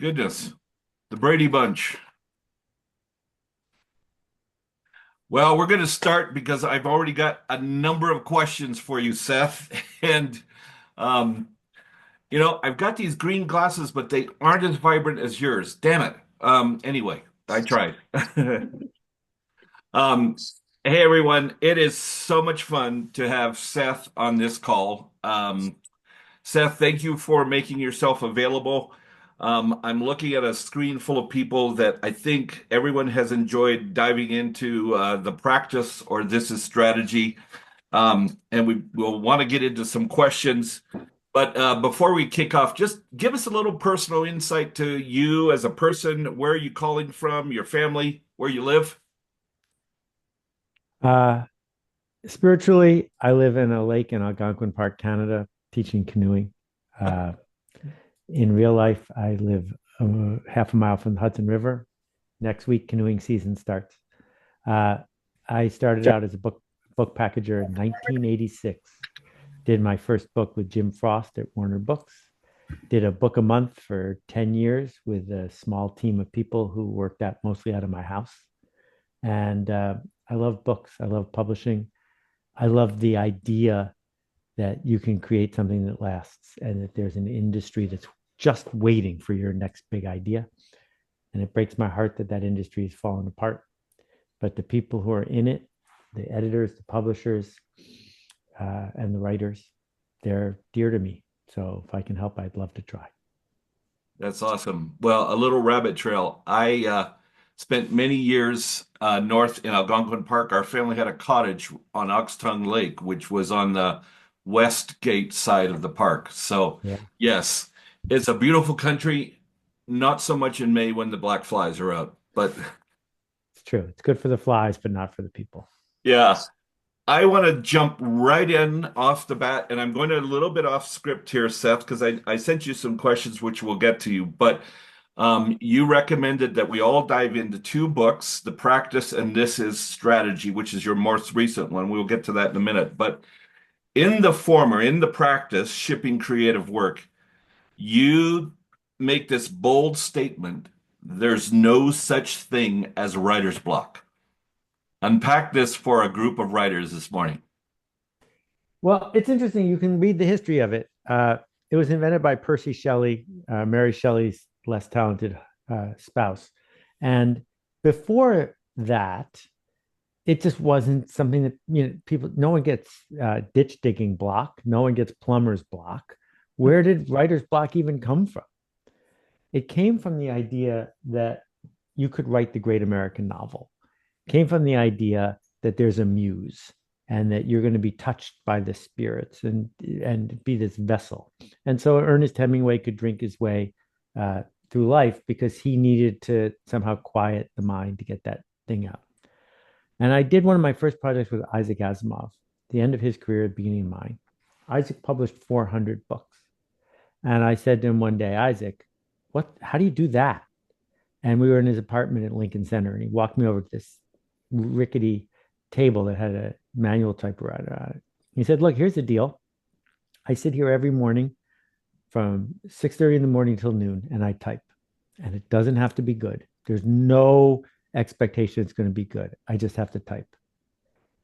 Goodness, the Brady Bunch. Well, we're going to start because I've already got a number of questions for you, Seth. And, um, I've got these green glasses, but they aren't as vibrant as yours. Damn it. Anyway, I tried. Um, hey, everyone. It is so much fun to have Seth on this call. Seth, thank you for making yourself available. I'm looking at a screen full of people that I think everyone has enjoyed diving into the practice or this is strategy. And we will want to get into some questions. But before we kick off, just give us a little personal insight to you as a person. Where are you calling from, your family, where you live? Uh, Spiritually, I live in a lake in Algonquin Park, Canada, teaching canoeing. Uh, in real life, I live half a mile from the Hudson River. Next week, canoeing season starts. Uh, I started out as a book packager in 1986. Did my first book with Jim Frost at Warner Books. Did a book a month for 10 years with a small team of people who worked out mostly out of my house. And I love books. I love publishing. I love the idea that you can create something that lasts and that there's an industry that's just waiting for your next big idea. And it breaks my heart that that industry is falling apart. But the people who are in it, the editors, the publishers, and the writers, they're dear to me. So if I can help, I'd love to try. That's awesome. Well, a little rabbit trail. I spent many years north in Algonquin Park. Our family had a cottage on Oxtongue Lake, which was on the west gate side of the park. So, Yeah, yes, it's a beautiful country. Not so much in May when the black flies are out, but it's true. It's good for the flies, but not for the people. yeah. I want to jump right in off the bat, and I'm going to a little bit off script here, Seth, because I sent you some questions which we'll get to you. But you recommended that we all dive into two books, The Practice and This is Strategy, which is your most recent one. We'll get to that in a minute. But in the former, in the practice, shipping creative work, you make this bold statement, there's no such thing as writer's block. Unpack this for a group of writers this morning. Well, it's interesting. You can read the history of it. It was invented by Percy Shelley, Mary Shelley's less talented spouse. And before that, it just wasn't something that, people, no one gets ditch digging block, no one gets plumber's block. Where did writer's block even come from? It came from the idea that you could write the great American novel. It came from the idea that there's a muse and that you're going to be touched by the spirits and be this vessel. And so Ernest Hemingway could drink his way through life because he needed to somehow quiet the mind to get that thing out. And I did one of my first projects with Isaac Asimov, the end of his career, beginning of mine. Isaac published 400 books. And I said to him one day, Isaac, how do you do that? And we were in his apartment at Lincoln Center, and he walked me over to this rickety table that had a manual typewriter on it. He said, look, here's the deal. I sit here every morning from 6:30 in the morning till noon, and I type. And it doesn't have to be good. There's no expectation it's going to be good. I just have to type.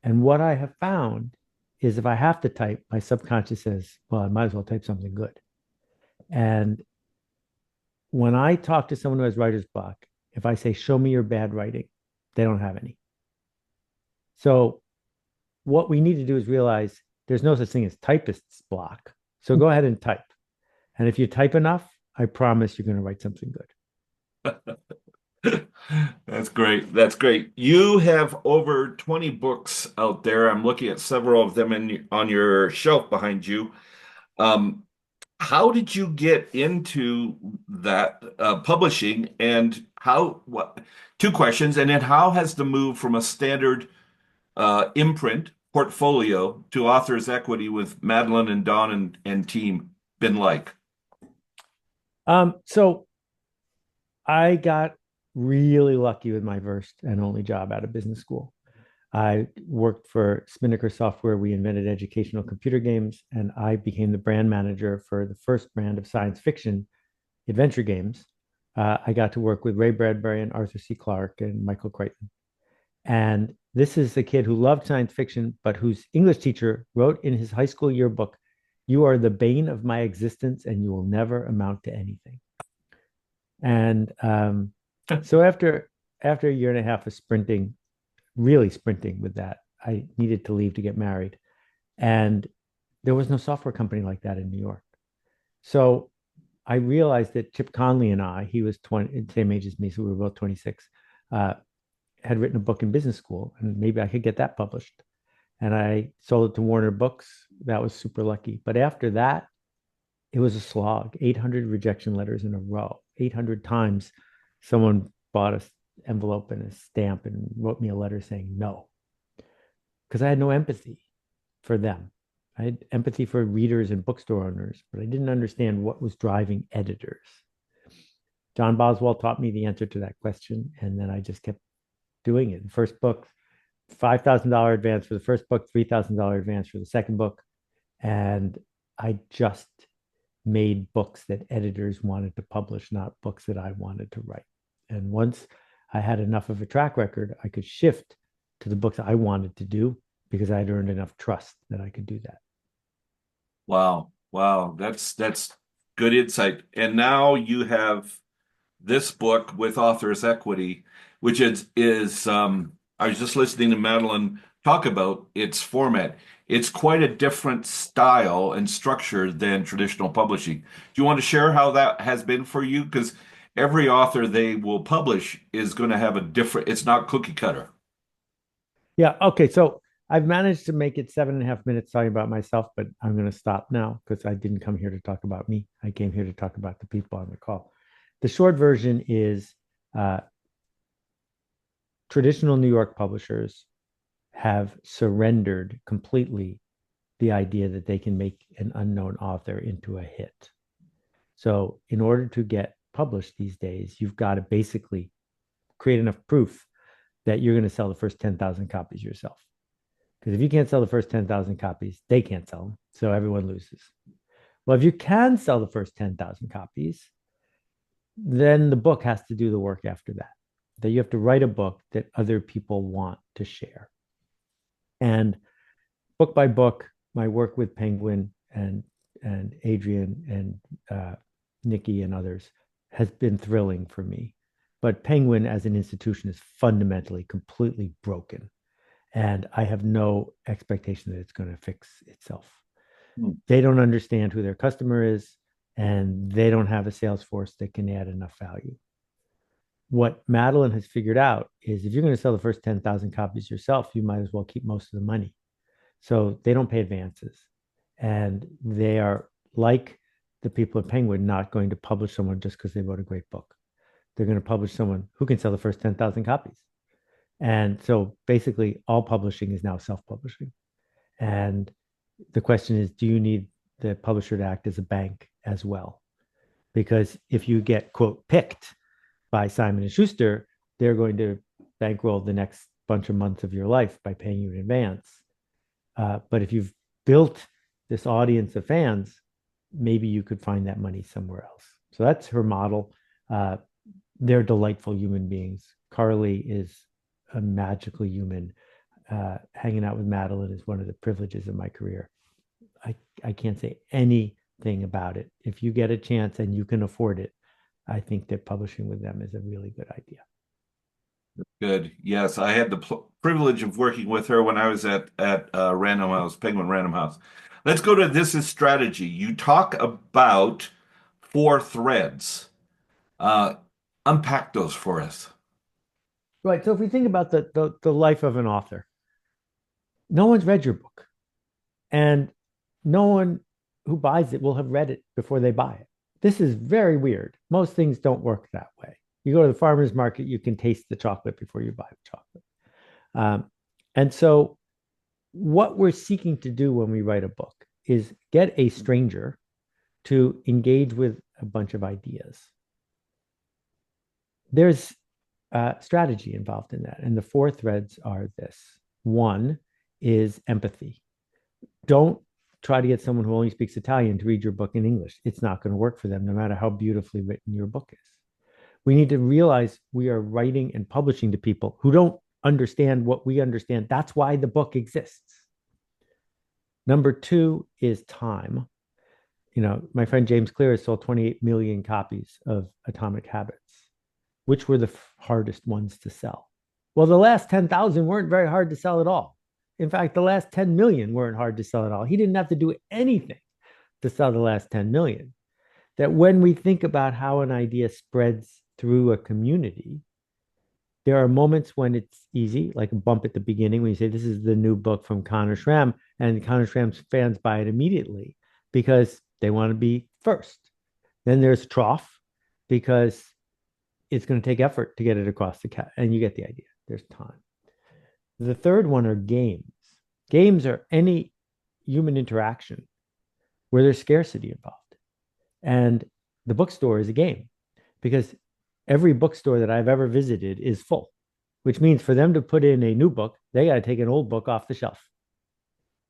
And what I have found is if I have to type, my subconscious says, well, I might as well type something good. And when I talk to someone who has writer's block, if I say, show me your bad writing, they don't have any. So what we need to do is realize there's no such thing as typist's block. So go ahead and type. And if you type enough, I promise you're going to write something good. That's great. That's great. You have over 20 books out there. I'm looking at several of them on your shelf behind you. Um, how did you get into that publishing and two questions, and then how has the move from a standard imprint portfolio to author's equity with Madeline and Don and team been like? So I got really lucky with my first and only job out of business school. I worked for Spinnaker Software. We invented educational computer games, and I became the brand manager for the first brand of science fiction adventure games I got to work with Ray Bradbury and Arthur C. Clarke and Michael Crichton. And this is a kid who loved science fiction, but whose English teacher wrote in his high school yearbook, "You are the bane of my existence and you will never amount to anything." And so after a year and a half of sprinting, really sprinting with that, I needed to leave to get married. And there was no software company like that in New York. So I realized that Chip Conley and I, he was 20, same age as me, so we were both 26, uh, had written a book in business school, and maybe I could get that published. And I sold it to Warner Books. That was super lucky. But after that, it was a slog. 800 rejection letters in a row. 800 times someone bought an envelope and a stamp and wrote me a letter saying no, because I had no empathy for them. I had empathy for readers and bookstore owners, but I didn't understand what was driving editors. John Boswell taught me the answer to that question, and then I just kept doing it. The first book, $5,000 advance for the first book, $3,000 advance for the second book, and I just made books that editors wanted to publish, not books that I wanted to write. And once I had enough of a track record, I could shift to the books I wanted to do because I'd earned enough trust that I could do that. Wow. Wow. That's good insight. And now you have this book with Authors Equity, which is I was just listening to Madeline talk about its format. It's quite a different style and structure than traditional publishing. Do you want to share how that has been for you? Because every author they will publish is going to have a different, it's not cookie cutter. Yeah. Okay. So I've managed to make it 7.5 minutes talking about myself, but I'm going to stop now because I didn't come here to talk about me. I came here to talk about the people on the call. The short version is uh, traditional New York publishers have surrendered completely the idea that they can make an unknown author into a hit. So, in order to get published these days, you've got to basically create enough proof that you're going to sell the first 10,000 copies yourself. Because if you can't sell the first 10,000 copies, they can't sell them. So everyone loses. Well, if you can sell the first 10,000 copies, then the book has to do the work after that. That you have to write a book that other people want to share. And book by book, my work with Penguin and Adrian and Nikki and others has been thrilling for me. But Penguin as an institution is fundamentally completely broken. And I have no expectation that it's going to fix itself. Hmm. They don't understand who their customer is, and they don't have a sales force that can add enough value. What Madeline has figured out is if you're going to sell the first 10,000 copies yourself, you might as well keep most of the money. So they don't pay advances. And they are like the people at Penguin, not going to publish someone just because they wrote a great book. They're going to publish someone who can sell the first 10,000 copies. And so basically, all publishing is now self publishing. And the question is, do you need the publisher to act as a bank as well? Because if you get, quote, picked by Simon and Schuster, they're going to bankroll the next bunch of months of your life by paying you in advance. But if you've built this audience of fans, maybe you could find that money somewhere else. So that's her model. They're delightful human beings. Carly is a magically human. Hanging out with Madeline is one of the privileges of my career. I can't say anything about it. If you get a chance and you can afford it, I think that publishing with them is a really good idea. Good. Yes, I had the privilege of working with her when I was at Random House, Penguin Random House. Let's go to This Is Strategy. You talk about four threads. Uh, Unpack those for us. Right. So if we think about the life of an author, no one's read your book, and no one who buys it will have read it before they buy it. This is very weird. Most things don't work that way. You go to the farmer's market, you can taste the chocolate before you buy the chocolate. And so, what we're seeking to do when we write a book is get a stranger to engage with a bunch of ideas. There's strategy involved in that. And the four threads are this: one is empathy. Don't try to get someone who only speaks Italian to read your book in English. It's not going to work for them, no matter how beautifully written your book is. We need to realize we are writing and publishing to people who don't understand what we understand. That's why the book exists. Number two is time. My friend James Clear has sold 28 million copies of Atomic Habits. Which were the hardest ones to sell? Well, the last 10,000 weren't very hard to sell at all. In fact, the last 10 million weren't hard to sell at all. He didn't have to do anything to sell the last 10 million. That when we think about how an idea spreads through a community, there are moments when it's easy, like a bump at the beginning when you say, this is the new book from Connor Schramm, and Connor Schramm's fans buy it immediately because they want to be first. Then there's trough because it's going to take effort to get it across the cat, and you get the idea. There's time. The third one are games. Games are any human interaction where there's scarcity involved. And the bookstore is a game because every bookstore that I've ever visited is full, which means for them to put in a new book, they got to take an old book off the shelf.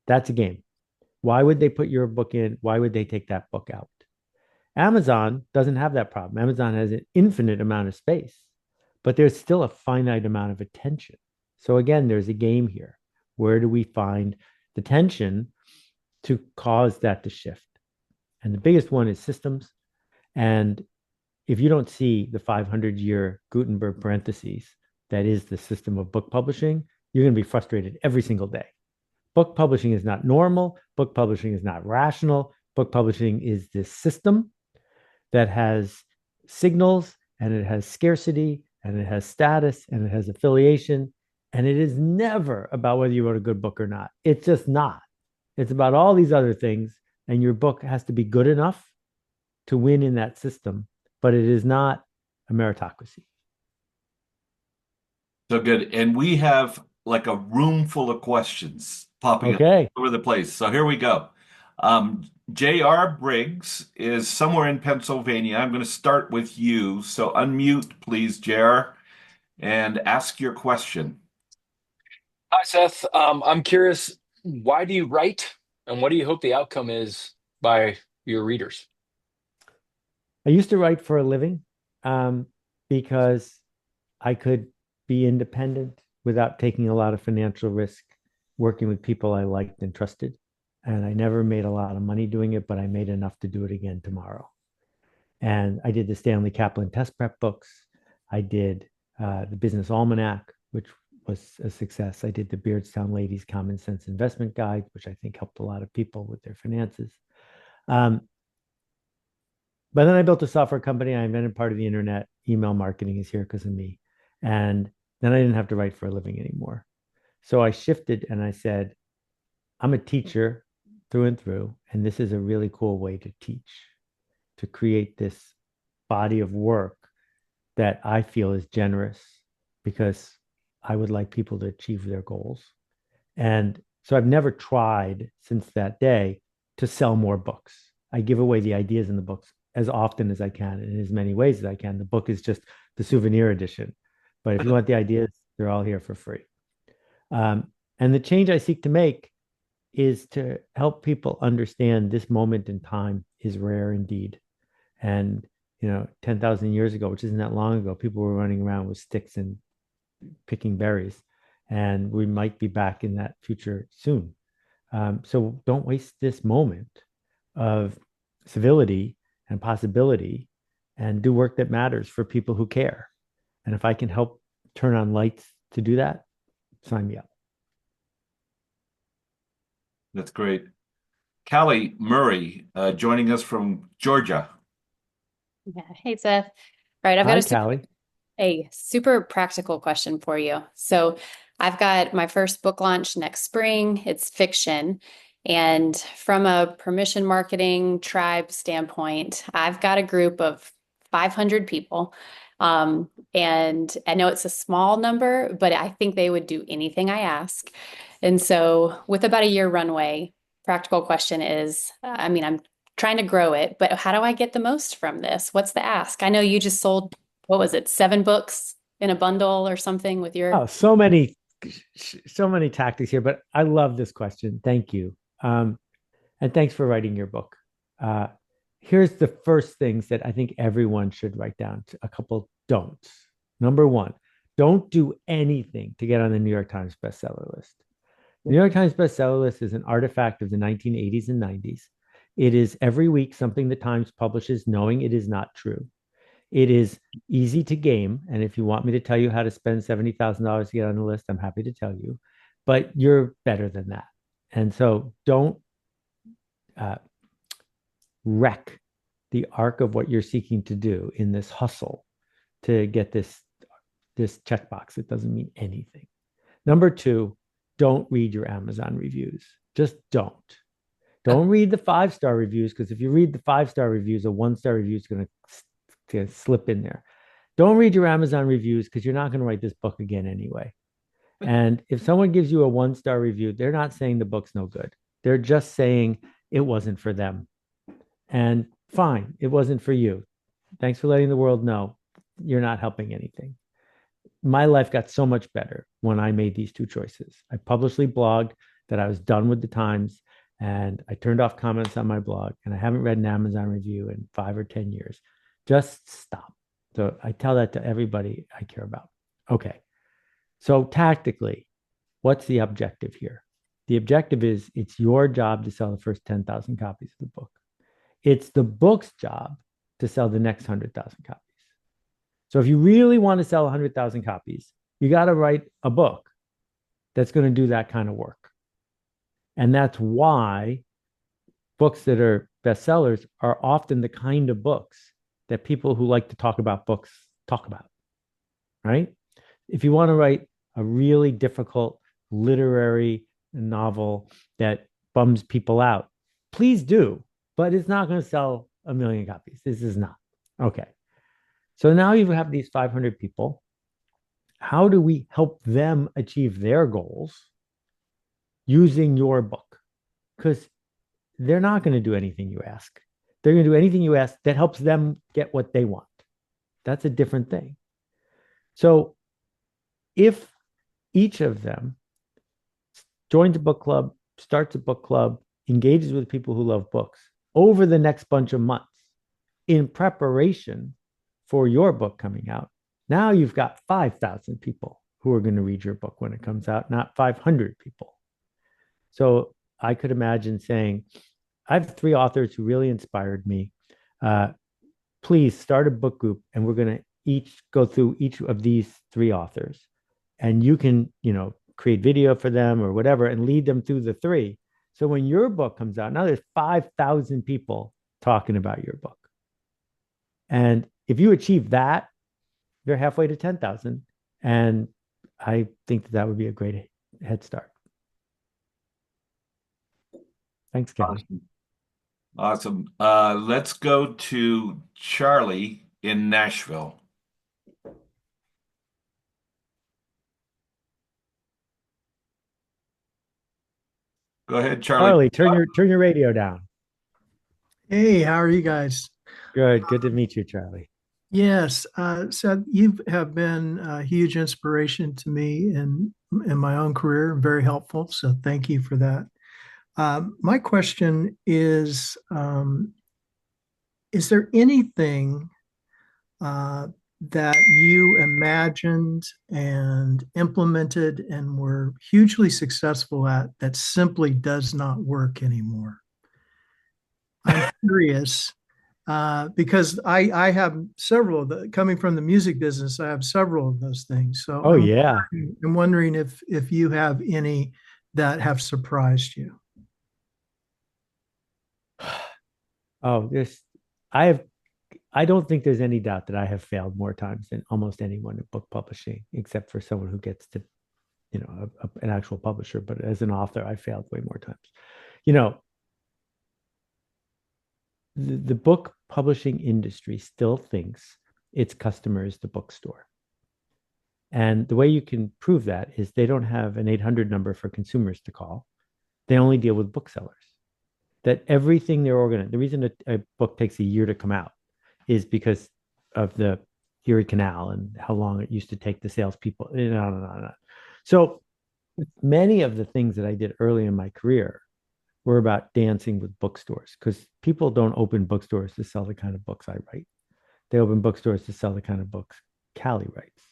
That's a game. Why would they put your book in? Why would they take that book out? Amazon doesn't have that problem. Amazon has an infinite amount of space, but there's still a finite amount of attention. So again, there's a game here. Where do we find the tension to cause that to shift? And the biggest one is systems. And if you don't see the 500-year Gutenberg parentheses, that is the system of book publishing, you're going to be frustrated every single day. Book publishing is not normal. Book publishing is not rational. Book publishing is this system that has signals, and it has scarcity, and it has status, and it has affiliation. And it is never about whether you wrote a good book or not. It's just not. It's about all these other things. And your book has to be good enough to win in that system, but it is not a meritocracy. So good. And we have like a room full of questions popping up Okay. all over the place. So here we go. J.R. Briggs is somewhere in Pennsylvania. I'm going to start with you. So unmute, please, J.R., and ask your question. Hi, Seth. I'm curious, why do you write and what do you hope the outcome is by your readers? I used to write for a living because I could be independent without taking a lot of financial risk, working with people I liked and trusted. And I never made a lot of money doing it, but I made enough to do it again tomorrow. And I did the Stanley Kaplan test prep books. I did the Business Almanac, which was a success. I did the Beardstown Ladies Common Sense Investment Guide, which I think helped a lot of people with their finances. But then I built a software company. I invented part of the internet. Email marketing is here because of me. And then I didn't have to write for a living anymore. So I shifted and I said, I'm a teacher through and through. And this is a really cool way to teach, to create this body of work that I feel is generous because I would like people to achieve their goals. And so I've never tried since that day to sell more books. I give away the ideas in the books as often as I can in as many ways as I can. The book is just the souvenir edition. But if you want the ideas, they're all here for free. And the change I seek to make is to help people understand this moment in time is rare indeed. And, 10,000 years ago, which isn't that long ago, people were running around with sticks and picking berries. And we might be back in that future soon. So don't waste this moment of civility and possibility and do work that matters for people who care. And if I can help turn on lights to do that, sign me up. That's great. Callie Murray, joining us from Georgia. Yeah. Hey, Seth. All right, I've got Hi, Callie. a super practical question for you. So I've got my first book launch next spring. It's fiction. And from a permission marketing tribe standpoint, I've got a group of 500 people. And I know it's a small number, but I think they would do anything I ask. And so with about a year runway, practical question is, I'm trying to grow it, but how do I get the most from this? What's the ask? I know you just sold, what was it, 7 books in a bundle or something with your. Oh, so many tactics here, but I love this question. Thank you. And thanks for writing your book. Here's the first things that I think everyone should write down, a couple don'ts. Number one, don't do anything to get on the New York Times bestseller list. The New York Times bestseller list is an artifact of the 1980s and 90s. It is every week something the Times publishes knowing it is not true. It is easy to game. And if you want me to tell you how to spend $70,000 to get on the list, I'm happy to tell you. But you're better than that. And so don't uh, wreck the arc of what you're seeking to do in this hustle to get this checkbox. It doesn't mean anything. Number two, don't read your Amazon reviews. Just don't. Don't read the 5-star reviews, because if you read the 5-star reviews, a 1-star review is going to slip in there. Don't read your Amazon reviews because you're not going to write this book again anyway. And if someone gives you a 1-star review, they're not saying the book's no good. They're just saying it wasn't for them. And fine, it wasn't for you. Thanks for letting the world know you're not helping anything. My life got so much better when I made these two choices. I publicly blogged that I was done with the Times, and I turned off comments on my blog, and I haven't read an Amazon review in 5 or 10 years. Just stop. So I tell that to everybody I care about. Okay. So tactically, what's the objective here? The objective is it's your job to sell the first 10,000 copies of the book. It's the book's job to sell the next 100,000 copies. So if you really want to sell 100,000 copies, you got to write a book that's going to do that kind of work. And that's why books that are bestsellers are often the kind of books that people who like to talk about books talk about, right? If you want to write a really difficult literary novel that bums people out, please do, but it's not going to sell 1 million copies. This is not. Okay. So now you have these 500 people. How do we help them achieve their goals using your book? Because they're not going to do anything you ask. They're going to do anything you ask that helps them get what they want. That's a different thing. So if each of them joins a book club, starts a book club, engages with people who love books over the next bunch of months in preparation for your book coming out, now you've got 5,000 people who are going to read your book when it comes out, not 500 people. So I could imagine saying, I have 3 authors who really inspired me. Please start a book group, and we're going to each go through each of these 3 authors. And you can, create video for them or whatever and lead them through the 3. So when your book comes out, now there's 5,000 people talking about your book. And if you achieve that, you're halfway to 10,000. And I think that would be a great head start. Thanks, Kevin. Awesome. Let's go to Charlie in Nashville. Go ahead, Charlie. Charlie, turn your radio down. Hey, how are you guys? Good to meet you, Charlie. Yes, Seth, you have been a huge inspiration to me in my own career, very helpful. So thank you for that. My question is there anything that you imagined and implemented and were hugely successful at that simply does not work anymore? I'm curious because I have several of the, coming from the music business, I have several of those things. So I'm wondering if you have any that have surprised you. Oh, I don't think there's any doubt that I have failed more times than almost anyone in book publishing, except for someone who gets to, an actual publisher. But as an author, I failed way more times. The book publishing industry still thinks its customer is the bookstore. And the way you can prove that is they don't have an 800 number for consumers to call. They only deal with booksellers. That everything they're organized, the reason a book takes a year to come out is because of the Erie Canal and how long it used to take the salespeople. No. So many of the things that I did early in my career were about dancing with bookstores, because people don't open bookstores to sell the kind of books I write. They open bookstores to sell the kind of books Cali rights.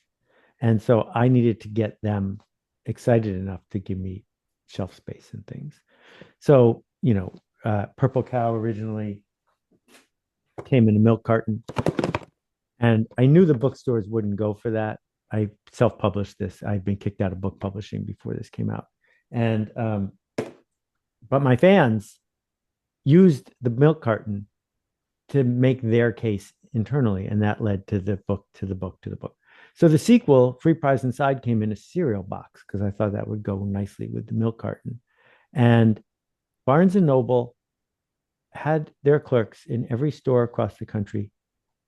And so I needed to get them excited enough to give me shelf space and things. So, Purple Cow originally came in a milk carton. And I knew the bookstores wouldn't go for that. I self-published this. I'd been kicked out of book publishing before this came out. And but my fans used the milk carton to make their case internally, and that led to the book, to the book, to the book. So the sequel, Free Prize Inside, came in a cereal box because I thought that would go nicely with the milk carton. And Barnes and Noble had their clerks in every store across the country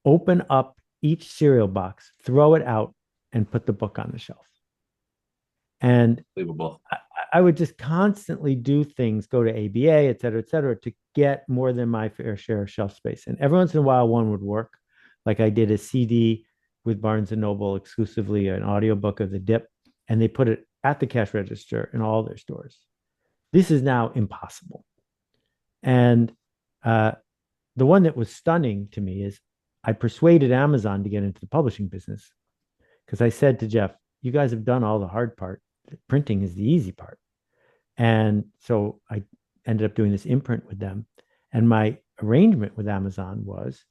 open up each cereal box, throw it out, and put the book on the shelf. And I would just constantly do things, go to ABA, et cetera, to get more than my fair share of shelf space. And every once in a while, one would work. Like I did a CD with Barnes and Noble exclusively, an audiobook of The Dip, and they put it at the cash register in all their stores. This is now impossible. And the one that was stunning to me is I persuaded Amazon to get into the publishing business because I said to Jeff, you guys have done all the hard part. Printing is the easy part. And so I ended up doing this imprint with them. And my arrangement with Amazon was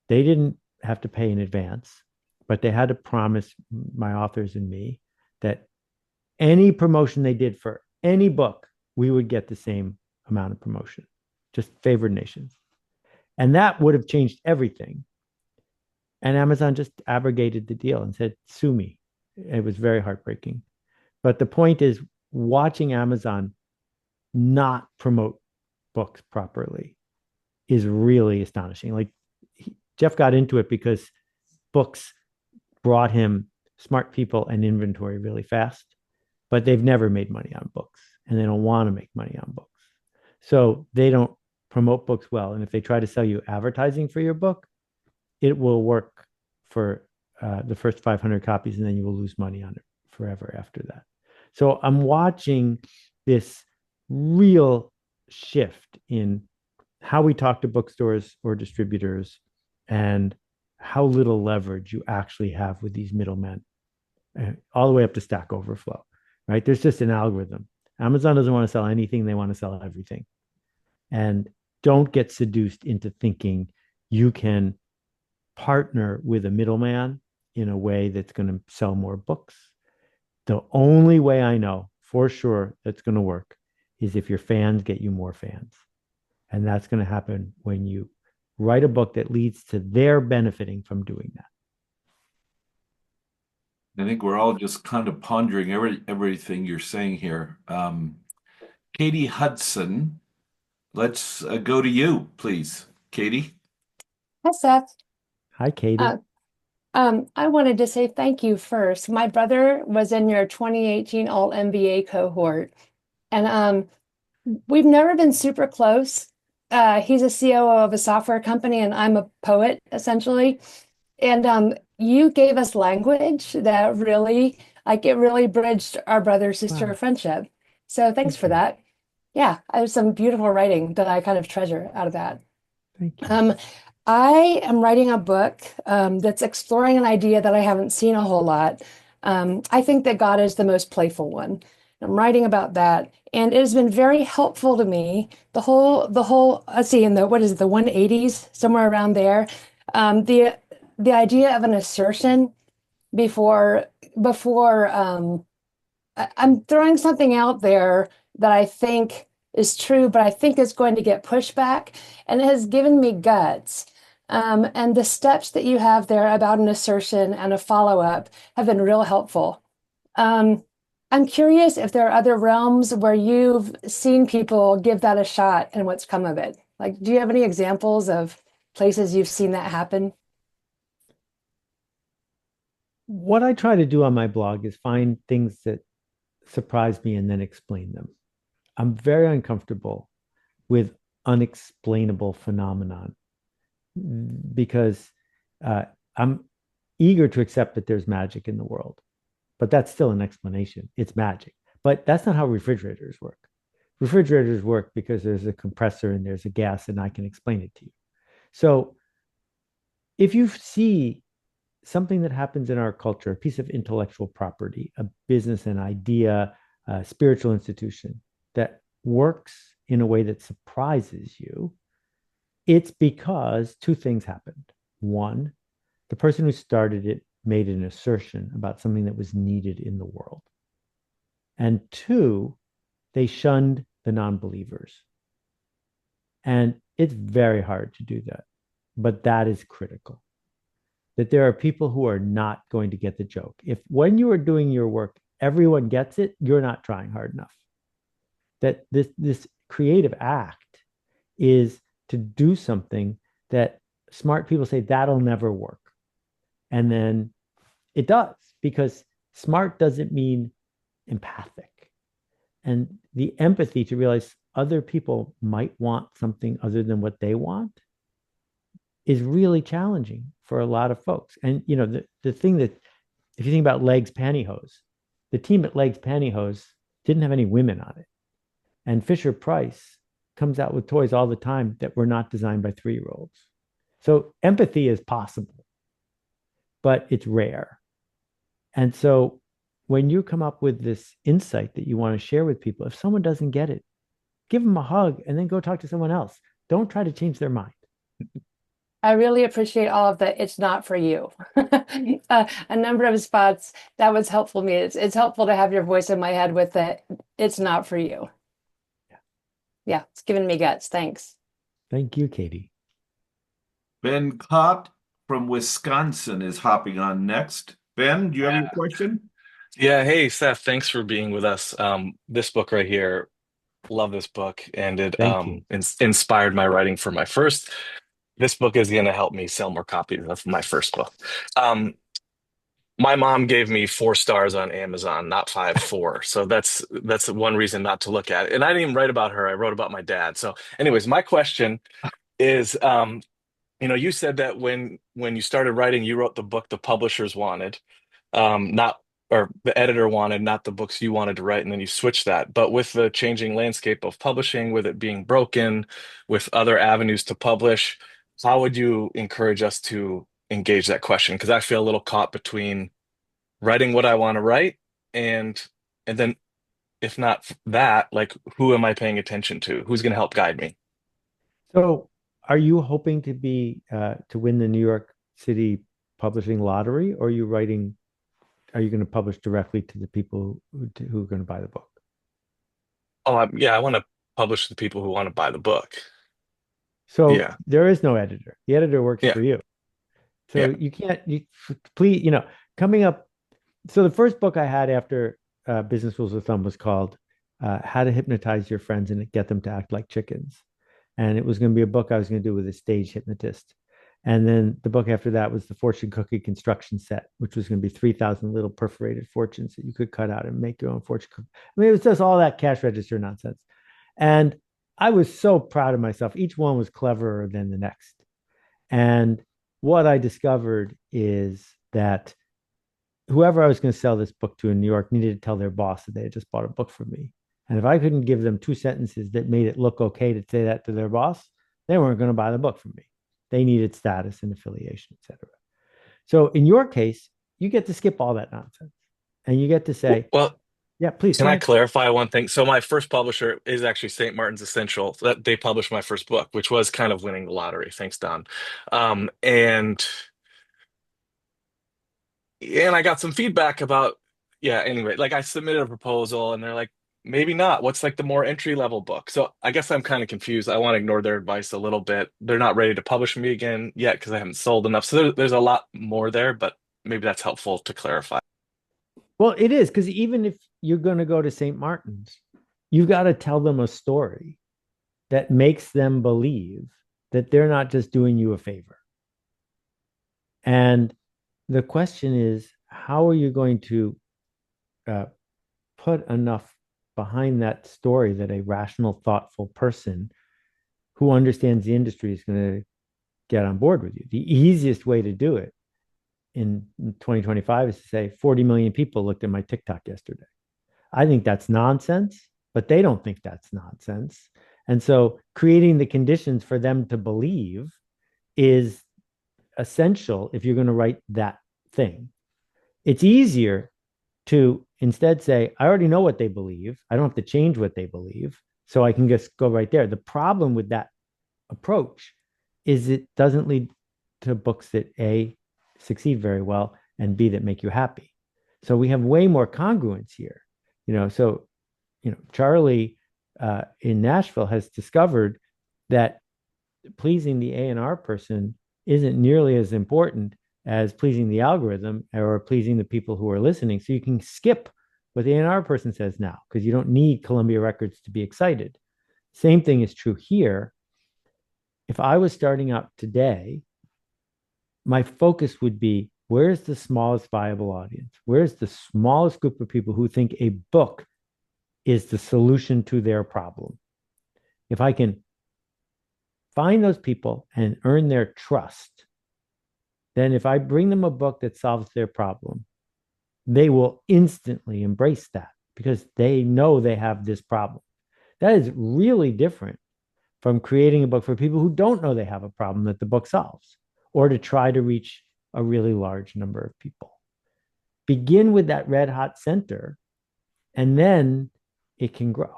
they didn't have to pay in advance, but they had to promise my authors and me that any promotion they did for any book, we would get the same amount of promotion, just favored nations. And that would have changed everything. And Amazon just abrogated the deal and said, sue me. It was very heartbreaking. But the point is, watching Amazon not promote books properly is really astonishing. Like Jeff got into it because books brought him smart people and inventory really fast, but they've never made money on books and they don't want to make money on books. So they don't promote books well. And if they try to sell you advertising for your book, it will work for the first 500 copies and then you will lose money on it forever after that. So I'm watching this real shift in how we talk to bookstores or distributors and how little leverage you actually have with these middlemen, all the way up to Stack Overflow, right? There's just an algorithm. Amazon doesn't want to sell anything. They want to sell everything. And don't get seduced into thinking you can partner with a middleman in a way that's going to sell more books. The only way I know for sure that's going to work is if your fans get you more fans. And that's going to happen when you write a book that leads to their benefiting from doing that. I think we're all just kind of pondering everything you're saying here. Katie Hudson, let's go to you, please. Katie? Hi, Seth. Hi, Katie. I wanted to say thank you first. My brother was in your 2018 Alt MBA cohort, and we've never been super close. He's a COO of a software company, and I'm a poet, essentially. And you gave us language that really, like, it really bridged our brother-sister Wow. friendship. So thanks for you. that. Yeah, there's some beautiful writing that I kind of treasure out of that. Thank you. I am writing a book that's exploring an idea that I haven't seen a whole lot. I think that God is the most playful one. I'm writing about that, and it has been very helpful to me. The whole, let's see, in the what is it, the 180s, somewhere around there. The idea of an assertion before I'm throwing something out there that I think is true, but I think is going to get pushback, and it has given me guts. And the steps that you have there about an assertion and a follow-up have been real helpful. I'm curious if there are other realms where you've seen people give that a shot and what's come of it. Like, do you have any examples of places you've seen that happen? What I try to do on my blog is find things that surprise me and then explain them. I'm very uncomfortable with unexplainable phenomenon because I'm eager to accept that there's magic in the world, but that's still an explanation. It's magic, but that's not how refrigerators work. Refrigerators work because there's a compressor and there's a gas, and I can explain it to you. So if you see something that happens in our culture, a piece of intellectual property, a business, an idea, a spiritual institution that works in a way that surprises you, it's because two things happened. One, the person who started it made an assertion about something that was needed in the world. And two, they shunned the non-believers. And it's very hard to do that, but that is critical. That there are people who are not going to get the joke. If when you are doing your work, everyone gets it, you're not trying hard enough. That this creative act is to do something that smart people say that'll never work. And then it does, because smart doesn't mean empathic. And the empathy to realize other people might want something other than what they want is really challenging for a lot of folks. And the thing that, if you think about Legs Pantyhose, the team at Legs Pantyhose didn't have any women on it. And Fisher Price comes out with toys all the time that were not designed by 3-year-olds. So empathy is possible, but it's rare. And so when you come up with this insight that you want to share with people, if someone doesn't get it, give them a hug and then go talk to someone else. Don't try to change their mind. I really appreciate all of that. It's not for you. A number of spots that was helpful to me. It's helpful to have your voice in my head with it. It's not for you. Yeah, it's giving me guts. Thanks. Thank you, Katie. Ben Cott from Wisconsin is hopping on next. Ben, do you have your question? Yeah, hey Seth, thanks for being with us. This book right here, love this book, and it Thank you. inspired my writing for my first. This book is going to help me sell more copies of my first book. My mom gave me 4 stars on Amazon, not 5, 4. So that's one reason not to look at it. And I didn't even write about her. I wrote about my dad. So, anyways, my question is, you said that when you started writing, you wrote the book the publishers wanted, not or the editor wanted, not the books you wanted to write, and then you switched that. But with the changing landscape of publishing, with it being broken, with other avenues to publish, how would you encourage us to engage that question? Because I feel a little caught between writing what I want to write and then if not that, like who am I paying attention to? Who's going to help guide me? So are you hoping to win the New York City publishing lottery, or are you going to publish directly to the people who are going to buy the book? Oh, yeah, I want to publish to the people who want to buy the book. So Yeah, there is no editor. The editor works yeah, for you. yeah. So please, coming up. So the first book I had after Business Rules of Thumb was called How to Hypnotize Your Friends and Get Them to Act Like Chickens. And it was going to be a book I was going to do with a stage hypnotist. And then the book after that was the Fortune Cookie Construction Set, which was going to be 3,000 little perforated fortunes that you could cut out and make your own fortune cookie. I mean, it was just all that cash register nonsense. And I was so proud of myself. Each one was cleverer than the next. And what I discovered is that whoever I was going to sell this book to in New York needed to tell their boss that they had just bought a book from me. And if I couldn't give them 2 sentences that made it look okay to say that to their boss, they weren't going to buy the book from me. They needed status and affiliation, etc. So in your case, you get to skip all that nonsense. And you get to say, Well, yeah, please. can I clarify one thing? So my first publisher is actually St. Martin's Essential. That they published my first book, which was kind of winning the lottery. Thanks, Don. And I got some feedback about, yeah, anyway, like I submitted a proposal and they're like, maybe not. What's like the more entry level book? So I guess I'm kind of confused. I want to ignore their advice a little bit. They're not ready to publish me again yet because I haven't sold enough. So there's a lot more there, but maybe that's helpful to clarify. Well, it is, because even if you're going to go to St. Martin's, you've got to tell them a story that makes them believe that they're not just doing you a favor. And the question is, how are you going to put enough behind that story that a rational, thoughtful person who understands the industry is going to get on board with you? The easiest way to do it in 2025 is to say 40 million people looked at my TikTok yesterday. I think that's nonsense, but they don't think that's nonsense. And so creating the conditions for them to believe is essential if you're going to write that thing. It's easier to instead say, I already know what they believe. I don't have to change what they believe. So I can just go right there. The problem with that approach is it doesn't lead to books that A, succeed very well, and B, that make you happy. So we have way more congruence here. Charlie in Nashville has discovered that pleasing the A&R person isn't nearly as important as pleasing the algorithm or pleasing the people who are listening. So you can skip what the A&R person says now because you don't need Columbia Records to be excited. Same thing is true here. If I was starting out today, my focus would be, where's the smallest viable audience? Where's the smallest group of people who think a book is the solution to their problem? If I can find those people and earn their trust, then if I bring them a book that solves their problem, they will instantly embrace that because they know they have this problem. That is really different from creating a book for people who don't know they have a problem that the book solves, or to try to reach a really large number of people. Begin with that red hot center, and then it can grow.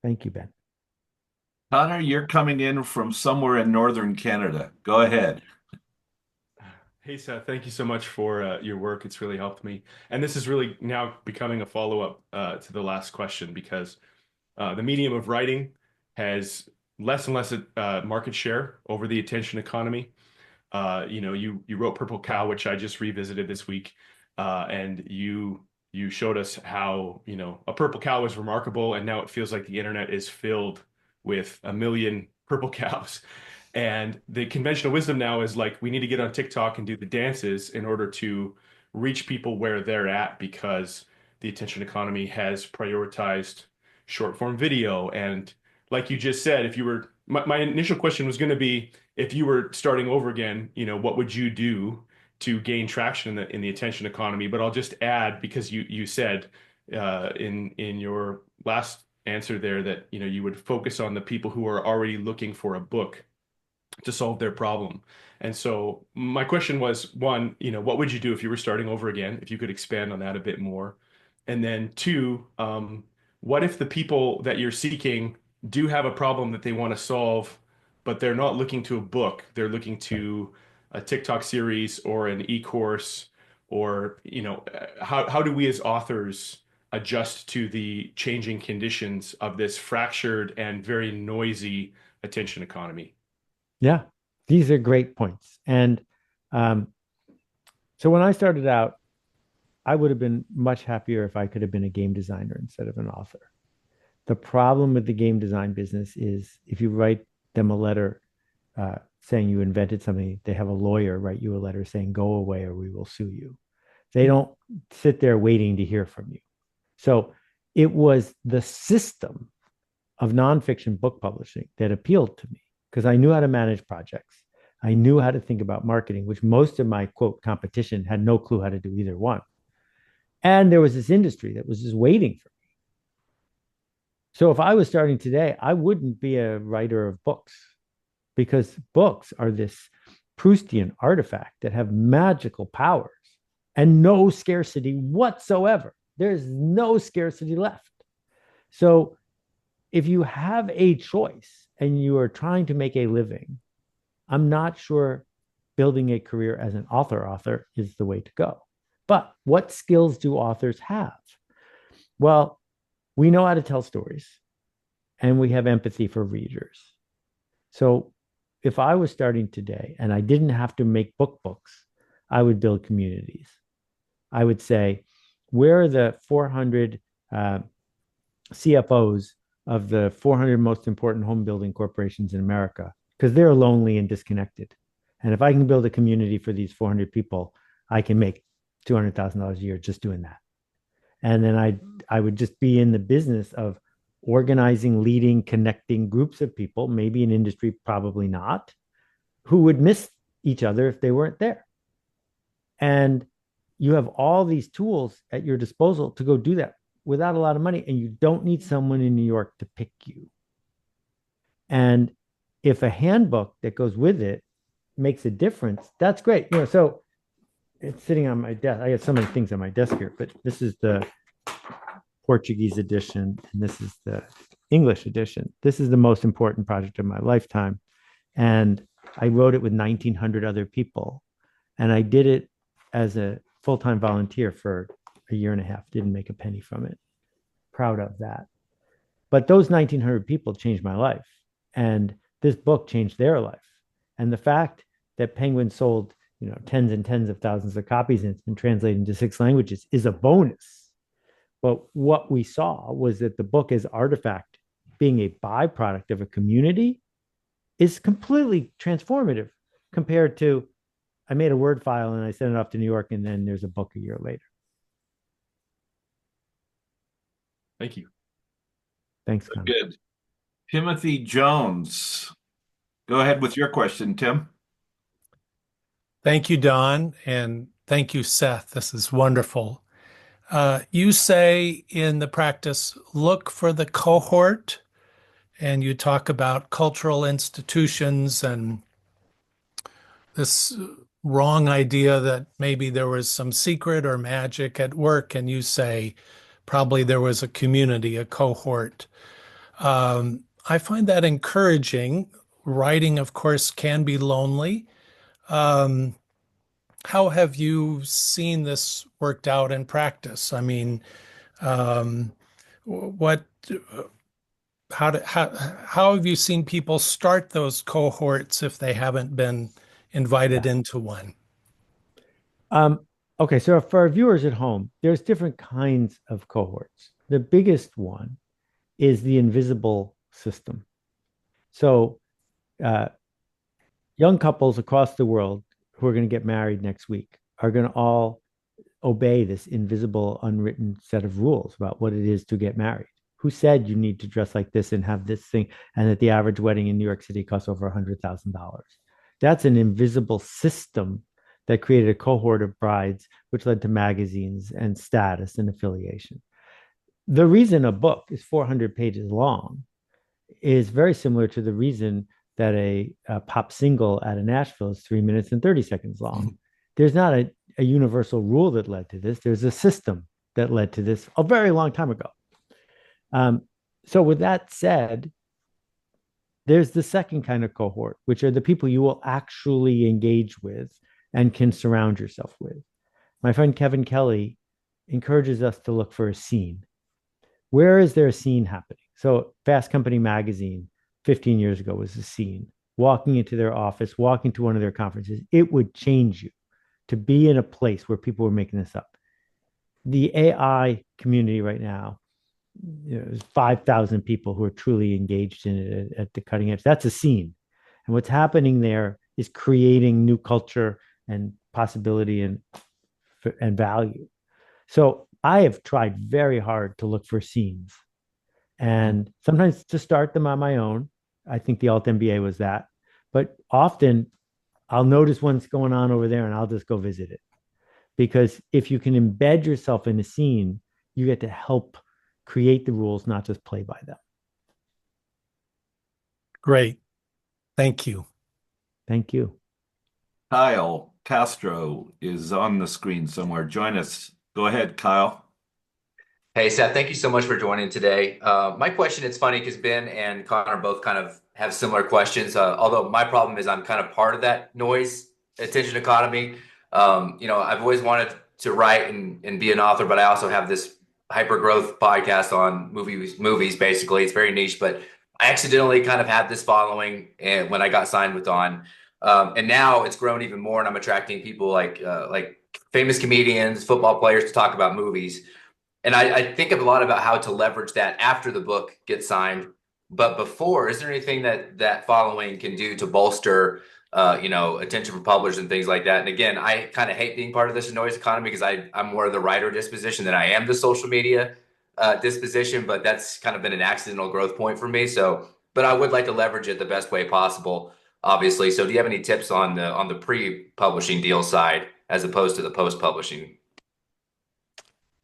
Thank you, Ben. Connor, you're coming in from somewhere in northern Canada. Go ahead. Hey, Seth, thank you so much for your work. It's really helped me. And this is really now becoming a follow-up to the last question because the medium of writing has less and less market share over the attention economy. You wrote Purple Cow, which I just revisited this week, and you showed us how, a purple cow was remarkable, and now it feels like the internet is filled with a million purple cows. And the conventional wisdom now is like, we need to get on TikTok and do the dances in order to reach people where they're at because the attention economy has prioritized short form video. And like you just said, if you were, my initial question was going to be, if you were starting over again, what would you do to gain traction in the attention economy? But I'll just add, because you said in your last answer there that you would focus on the people who are already looking for a book to solve their problem. And so my question was, one, what would you do if you were starting over again? If you could expand on that a bit more. And then two, what if the people that you're seeking do have a problem that they want to solve, but they're not looking to a book, they're looking to a TikTok series or an e-course, or, how do we as authors adjust to the changing conditions of this fractured and very noisy attention economy? Yeah, these are great points. And so when I started out, I would have been much happier if I could have been a game designer instead of an author. The problem with the game design business is if you write them a letter saying you invented something, they have a lawyer write you a letter saying, go away or we will sue you. They don't sit there waiting to hear from you. So it was the system of nonfiction book publishing that appealed to me because I knew how to manage projects. I knew how to think about marketing, which most of my quote competition had no clue how to do either one. And there was this industry that was just waiting for me. So if I was starting today, I wouldn't be a writer of books because books are this Proustian artifact that have magical powers and no scarcity whatsoever. There's no scarcity left. So if you have a choice and you are trying to make a living, I'm not sure building a career as an author is the way to go. But what skills do authors have? Well, we know how to tell stories and we have empathy for readers. So if I was starting today and I didn't have to make books, I would build communities. I would say, where are the 400 CFOs of the 400 most important home building corporations in America? Because they're lonely and disconnected. And if I can build a community for these 400 people, I can make $200,000 a year just doing that. And then I would just be in the business of organizing, leading, connecting groups of people, maybe an industry, probably not, who would miss each other if they weren't there. And you have all these tools at your disposal to go do that without a lot of money. And you don't need someone in New York to pick you. And if a handbook that goes with it makes a difference, that's great. So it's sitting on my desk. I have so many things on my desk here, but this is the Portuguese edition, and this is the English edition. This is the most important project of my lifetime. And I wrote it with 1,900 other people. And I did it as a full-time volunteer for a year and a half, didn't make a penny from it. Proud of that. But those 1,900 people changed my life. And this book changed their life. And the fact that Penguin sold, tens and tens of thousands of copies and it's been translated into 6 languages is a bonus. But what we saw was that the book as artifact, being a byproduct of a community, is completely transformative compared to I made a Word file and I sent it off to New York, and then there's a book a year later. Thank you. Thanks, Connor. Good. Timothy Jones. Go ahead with your question, Tim. Thank you, Don, and thank you, Seth. This is wonderful. You say in the practice, look for the cohort, and you talk about cultural institutions and this wrong idea that maybe there was some secret or magic at work, and you say probably there was a community, a cohort. I find that encouraging. Writing, of course, can be lonely. How have you seen this worked out in practice? I mean, what, how have you seen people start those cohorts if they haven't been invited into one? Okay, so for our viewers at home, there's different kinds of cohorts. The biggest one is the invisible system. So young couples across the world who are going to get married next week are going to all obey this invisible, unwritten set of rules about what it is to get married. Who said you need to dress like this and have this thing, and that the average wedding in New York City costs over $100,000? That's an invisible system that created a cohort of brides, which led to magazines and status and affiliation. The reason a book is 400 pages long is very similar to the reason that a pop single at a Nashville is 3 minutes and 30 seconds long. There's not a universal rule that led to this. There's a system that led to this a very long time ago. So with that said, there's the second kind of cohort, which are the people you will actually engage with and can surround yourself with. My friend Kevin Kelly encourages us to look for a scene. Where is there a scene happening? So Fast Company magazine 15 years ago was a scene. Walking into their office, walking to one of their conferences, it would change you to be in a place where people were making this up. The AI community right now, there's 5,000 people who are truly engaged in it at the cutting edge. That's a scene. And what's happening there is creating new culture and possibility and value. So I have tried very hard to look for scenes, and sometimes to start them on my own. I think the Alt MBA was that, but often I'll notice what's going on over there and I'll just go visit it. Because if you can embed yourself in a scene, you get to help create the rules, not just play by them. Great. Thank you. Thank you. Kyle Castro is on the screen somewhere. Join us. Go ahead, Kyle. Hey, Seth, thank you so much for joining today. My question, it's funny because Ben and Connor both kind of have similar questions, although my problem is I'm kind of part of that noise attention economy. I've always wanted to write and be an author, but I also have this hyper growth podcast on movies, basically. It's very niche, but I accidentally kind of had this following and when I got signed with Don. And now it's grown even more, and I'm attracting people like famous comedians, football players to talk about movies. And I think a lot about how to leverage that after the book gets signed. But before, is there anything that following can do to bolster, attention from publishers and things like that? And again, I kind of hate being part of this noise economy because I'm more of the writer disposition than I am the social media disposition. But that's kind of been an accidental growth point for me. So, but I would like to leverage it the best way possible, obviously. So, do you have any tips on the pre-publishing deal side as opposed to the post-publishing?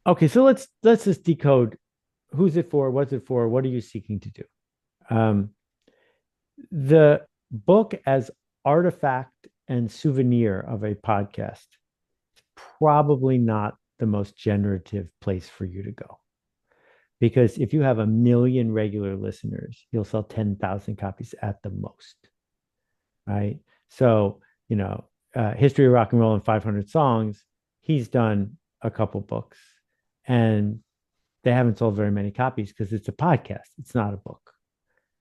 Okay, so let's just decode who's it for, what's it for, what are you seeking to do? The book as artifact and souvenir of a podcast, it's probably not the most generative place for you to go. Because if you have 1 million regular listeners, you'll sell 10,000 copies at the most, right? So, History of Rock and Roll and 500 Songs, he's done a couple books and they haven't sold very many copies because it's a podcast. It's not a book.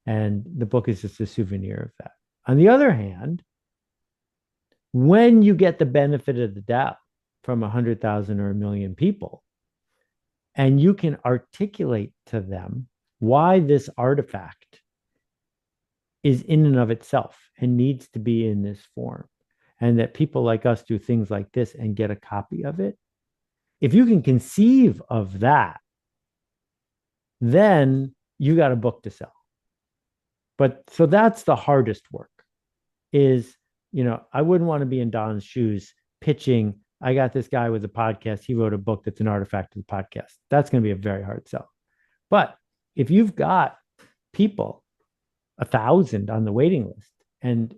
And the book is just a souvenir of that. On the other hand, when you get the benefit of the doubt from 100,000 or 1 million people, and you can articulate to them why this artifact is in and of itself and needs to be in this form, and that people like us do things like this and get a copy of it. If you can conceive of that, then you got a book to sell. But so that's the hardest work is, I wouldn't want to be in Don's shoes pitching, I got this guy with a podcast. He wrote a book that's an artifact of the podcast. That's going to be a very hard sell. But if you've got people, 1,000 on the waiting list, and,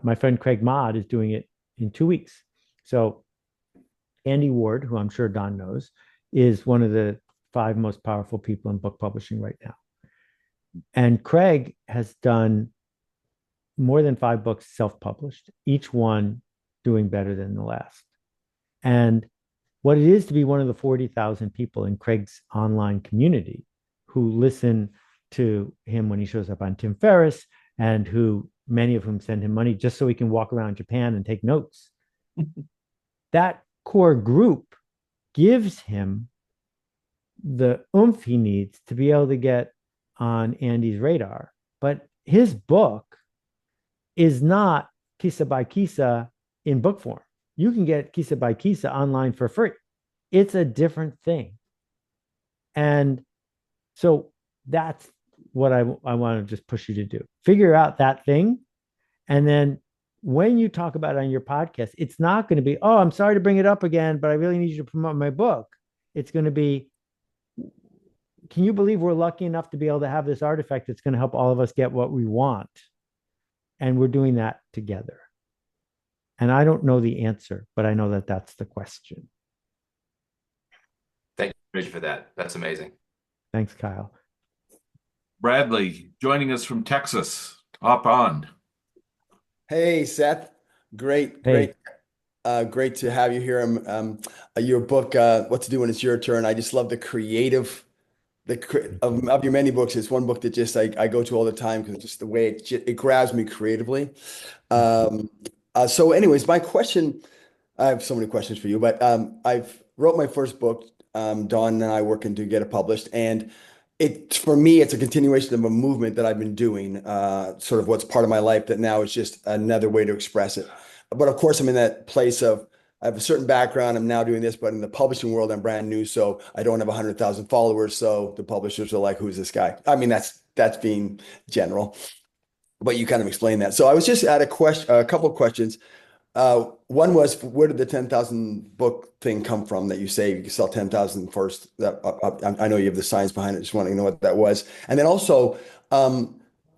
my friend Craig Maude is doing it in 2 weeks. So Andy Ward, who I'm sure Don knows, is one of the 5 most powerful people in book publishing right now. And Craig has done more than 5 books self-published, each one doing better than the last. And what it is to be one of the 40,000 people in Craig's online community who listen to him when he shows up on Tim Ferriss, and who many of whom send him money just so he can walk around Japan and take notes. That core group gives him the oomph he needs to be able to get on Andy's radar. But his book is not Kisa by Kisa in book form. You can get Kisa by Kisa online for free. It's a different thing. And so that's what I want to just push you to do. Figure out that thing. And then when you talk about it on your podcast, it's not going to be, oh, I'm sorry to bring it up again, but I really need you to promote my book. It's going to be, can you believe we're lucky enough to be able to have this artifact that's going to help all of us get what we want? And we're doing that together. And I don't know the answer, but I know that that's the question. Thank you for that. That's amazing. Thanks, Kyle. Bradley joining us from Texas. Hop on. Hey, Seth. Great to have you here. Your book, What to Do When It's Your Turn. I just love the creative, of your many books. It's one book that just I go to all the time because just the way it grabs me creatively. So anyways, my question, I have so many questions for you, but I've wrote my first book. Dawn and I working to get it published, and for me, it's a continuation of a movement that I've been doing, sort of what's part of my life that now is just another way to express it. But of course, I'm in that place of I have a certain background. I'm now doing this, but in the publishing world, I'm brand new, so I don't have 100,000 followers. So the publishers are like, "Who's this guy?" I mean, that's being general, but you kind of explained that. So I was just at a couple of questions. One was, where did the 10,000 book thing come from that you say you can sell 10,000 first? I know you have the science behind it. Just want to know what that was. And then also,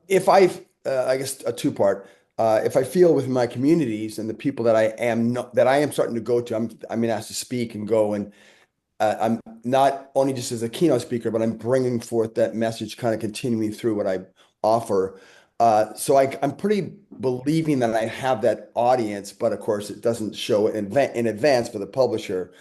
if I guess a two-part, if I feel with my communities and the people that I am starting to go to, I'm being asked to speak and go, and I'm not only just as a keynote speaker, but I'm bringing forth that message, kind of continuing through what I offer. So I'm pretty believing that I have that audience, but of course it doesn't show it in advance for the publisher.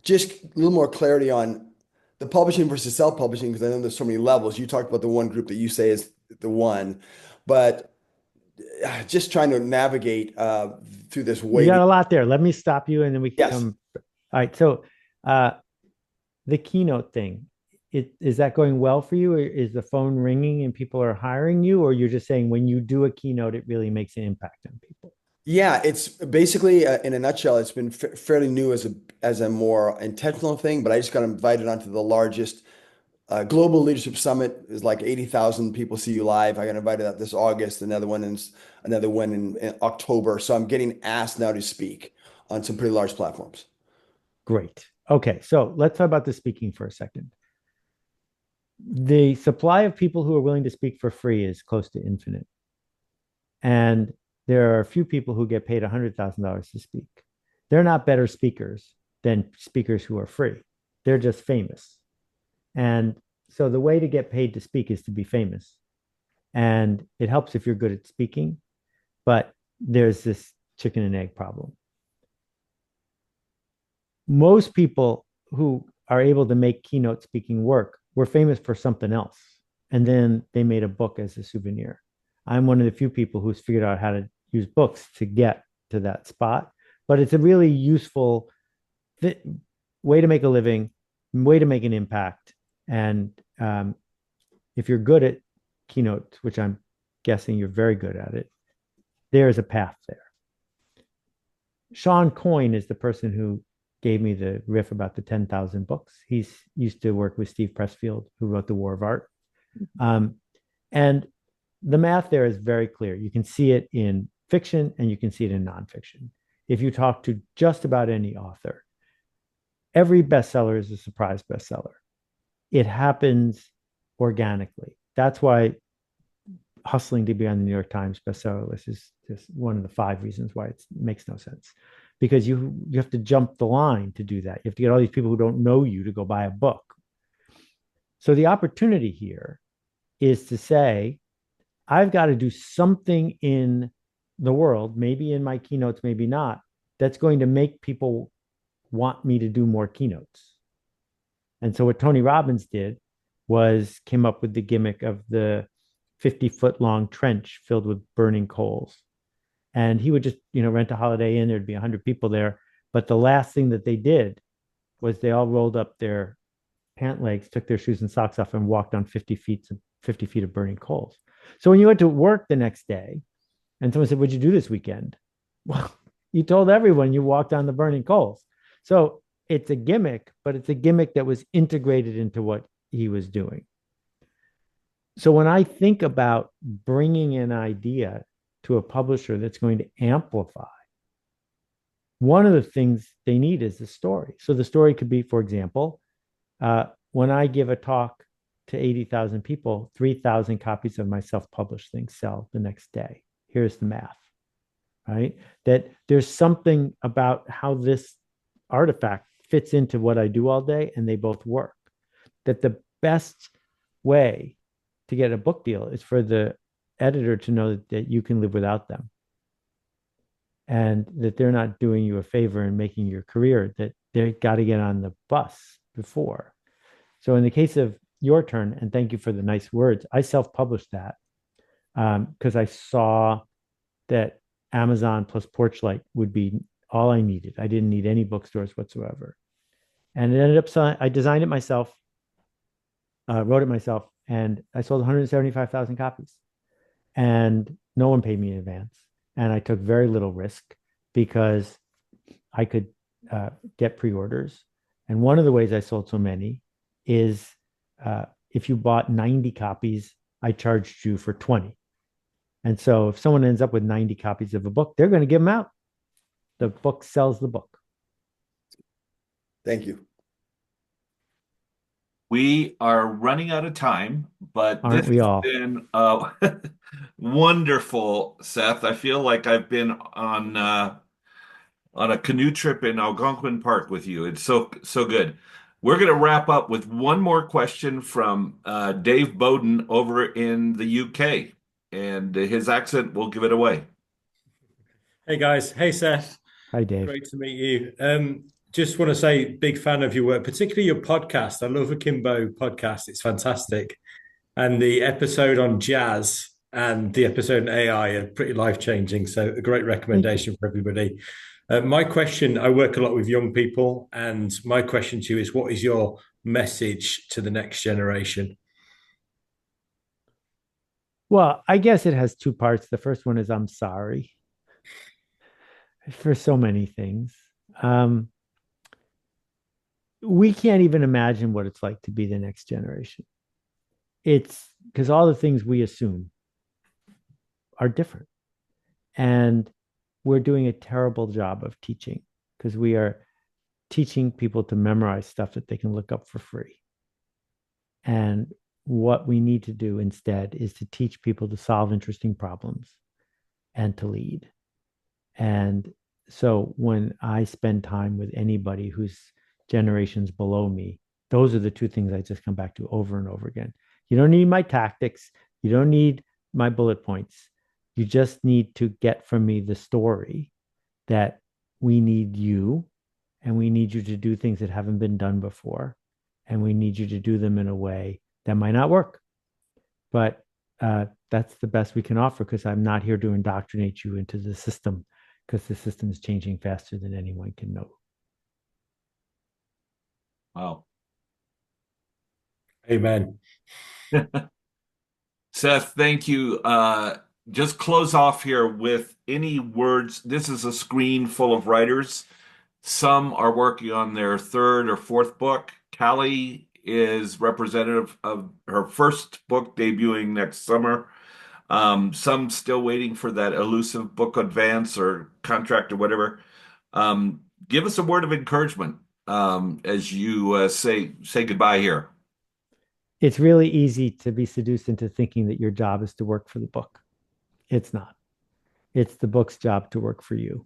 Just a little more clarity on the publishing versus self-publishing, because I know there's so many levels. You talked about the one group that you say is the one, but just trying to navigate through this way. You got a lot there. Let me stop you and then we can Yes. come. All right. So the keynote thing, is that going well for you? Or is the phone ringing and people are hiring you? Or you're just saying when you do a keynote, it really makes an impact on people? Yeah, it's basically in a nutshell, it's been fairly new as a more intentional thing, but I just got invited onto the largest global leadership summit. Is like 80,000 people see you live. I got invited out this August, another one in October. So I'm getting asked now to speak on some pretty large platforms. Great. Okay, so let's talk about the speaking for a second. The supply of people who are willing to speak for free is close to infinite. And there are a few people who get paid $100,000 to speak. They're not better speakers than speakers who are free. They're just famous. And so the way to get paid to speak is to be famous. And it helps if you're good at speaking, but there's this chicken and egg problem. Most people who are able to make keynote speaking work were famous for something else. And then they made a book as a souvenir. I'm one of the few people who's figured out how to use books to get to that spot. But it's a really useful way to make a living, way to make an impact. And if you're good at keynotes, which I'm guessing you're very good at it, there's a path there. Sean Coyne is the person who gave me the riff about the 10,000 books. He's used to work with Steve Pressfield, who wrote The War of Art. And the math there is very clear. You can see it in fiction and you can see it in nonfiction. If you talk to just about any author, every bestseller is a surprise bestseller. It happens organically. That's why hustling to be on the New York Times bestseller list is just one of the 5 reasons why it makes no sense. Because you have to jump the line to do that. You have to get all these people who don't know you to go buy a book. So the opportunity here is to say, I've got to do something in the world, maybe in my keynotes, maybe not, that's going to make people want me to do more keynotes. And so what Tony Robbins did was came up with the gimmick of the 50-foot long trench filled with burning coals. And he would just, rent a Holiday Inn. There'd be 100 people there. But the last thing that they did was they all rolled up their pant legs, took their shoes and socks off, and walked on 50 feet of burning coals. So when you went to work the next day and someone said, "What'd you do this weekend?" Well, you told everyone you walked on the burning coals. So it's a gimmick, but it's a gimmick that was integrated into what he was doing. So when I think about bringing an idea to a publisher that's going to amplify, one of the things they need is the story. So the story could be, for example, when I give a talk to 80,000 people, 3,000 copies of my self-published things sell the next day. Here's the math, right? That there's something about how this artifact fits into what I do all day, and they both work. That the best way to get a book deal is for the editor to know that you can live without them, and that they're not doing you a favor in making your career, that they got to get on the bus before. So in the case of Your Turn, and thank you for the nice words, I self-published that because I saw that Amazon plus Porchlight would be all I needed. I didn't need any bookstores whatsoever. And it ended up selling. I designed it myself, wrote it myself, and I sold 175,000 copies. And no one paid me in advance. And I took very little risk because I could get pre-orders. And one of the ways I sold so many is if you bought 90 copies, I charged you for 20. And so if someone ends up with 90 copies of a book, they're going to give them out. The book sells the book. Thank you. We are running out of time, but Aren't this we has all? been wonderful, Seth. I feel like I've been on a canoe trip in Algonquin Park with you. It's so good. We're going to wrap up with one more question from Dave Bowden over in the UK, and his accent will give it away. Hey guys. Hey Seth. Hi, Dave. Great to meet you. Just want to say, big fan of your work, particularly your podcast. I love Akimbo podcast. It's fantastic. And the episode on jazz and the episode on AI are pretty life-changing. So a great recommendation for everybody. My question, I work a lot with young people, and my question to you is, what is your message to the next generation? Well, I guess it has 2 parts. The first one is I'm sorry for so many things. We can't even imagine what it's like to be the next generation. It's because all the things we assume are different. And we're doing a terrible job of teaching because we are teaching people to memorize stuff that they can look up for free. And what we need to do instead is to teach people to solve interesting problems and to lead. And so when I spend time with anybody who's generations below me, those are the two things I just come back to over and over again. You don't need my tactics. You don't need my bullet points. You just need to get from me the story that we need you and we need you to do things that haven't been done before. And we need you to do them in a way that might not work. But that's the best we can offer because I'm not here to indoctrinate you into the system because the system is changing faster than anyone can know. Wow. Amen. Seth, thank you. Just close off here with any words. This is a screen full of writers. Some are working on their third or fourth book. Callie is representative of her first book debuting next summer. Some still waiting for that elusive book advance or contract or whatever. Give us a word of encouragement as you say goodbye here. It's really easy to be seduced into thinking that your job is to work for the book. It's not. It's the book's job to work for you.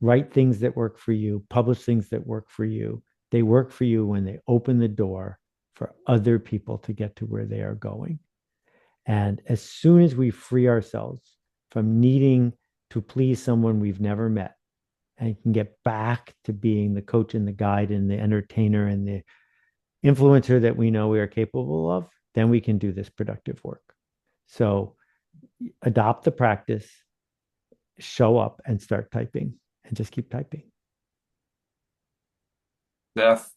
Write things that work for you, publish things that work for you. They work for you when they open the door for other people to get to where they are going. And as soon as we free ourselves from needing to please someone we've never met and can get back to being the coach and the guide and the entertainer and the influencer that we know we are capable of, then we can do this productive work. So adopt the practice, show up and start typing and just keep typing. Seth,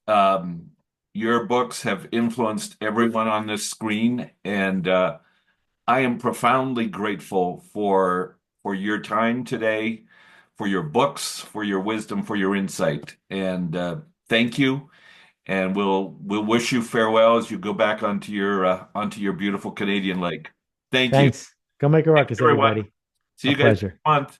your books have influenced everyone on this screen, and I am profoundly grateful for your time today, for your books, for your wisdom, for your insight, and thank you. And we'll wish you farewell as you go back onto your beautiful Canadian lake. Thank you. Thanks. Go make a ruckus, everyone. everybody. See A you guys next pleasure. month.